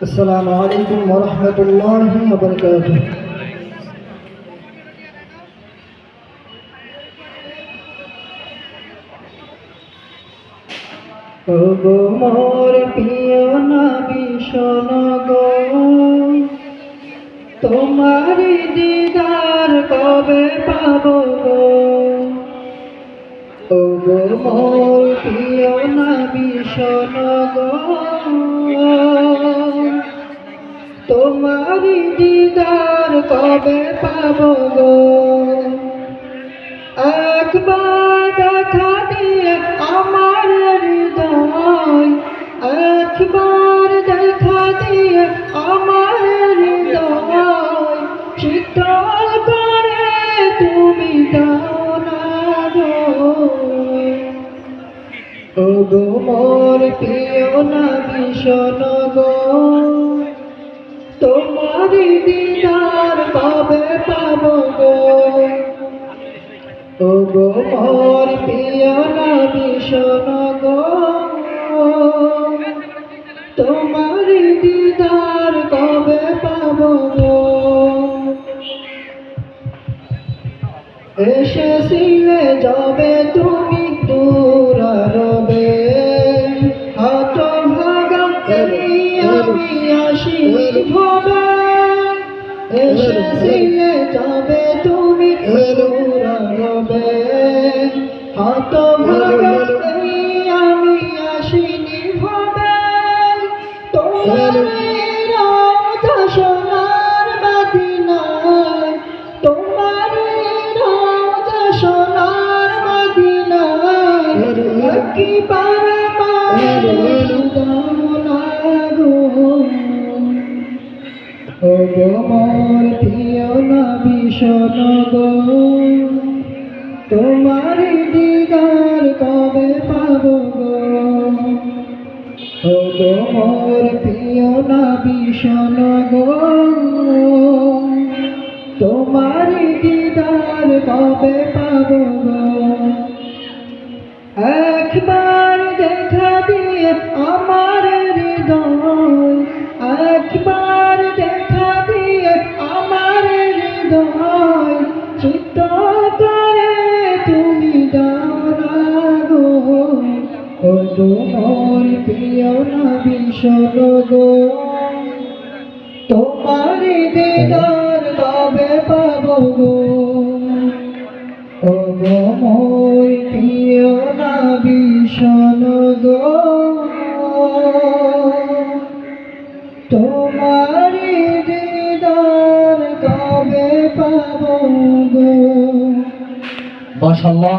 আসসালামু আলাইকুম ওয়া রাহমাতুল্লাহি ওয়া বারাকাতুহু। ওগো মোর প্রিয় নবী শোনো গো, তোমার দিদার কবে পাবো গো। ওগো মোর প্রিয় নবী শোনো গো, তোমার দিদার কবে পাবো গো। একবার দেখা দিয়ে আমার হৃদয়, একবার দেখা দিয়ে আমার হৃদয় শীতল করে তুমি দাও না গো। ওগো মোর প্রিয় নবী শোনো গো, তোমার দিদার কবে পাবো গো। ওগো মোর প্রিয় নবী শোনো গো, তোমার দিদার কবে পাবো গো। এসেছিলে যবে তুমি দূর রবে, হতভাগা আমি আসিনি ভবে। এসেছিলে যবে তুমি দূর রবে, হতভাগা আমি আসিনি ভবে। তোমার রওজা সোনার মদিনায়, তোমার রওজা সোনার মদিনায় একবার আমার দাওনা গো। ওগো মোর প্রিয় নবী শোনো গো, তোমার দিদার কবে পাবো গো। ওগো মোর প্রিয় নবী শোনো গো, তোমার দিদার কবে পাবো গো। একবার দেখা দিয়ে আমার হৃদয়, একবার দেখা দিয়ে আমার হৃদয় শীতল করে তুমি দাও না গো। ওগো মোর প্রিয় নবী শোনো গো, তোমার দিদার কবে পাবো গো। ওগো মোর প্রিয় নবী শোনো গো, তোমার দিদার কবে পাবো গো। মাশাআল্লাহ।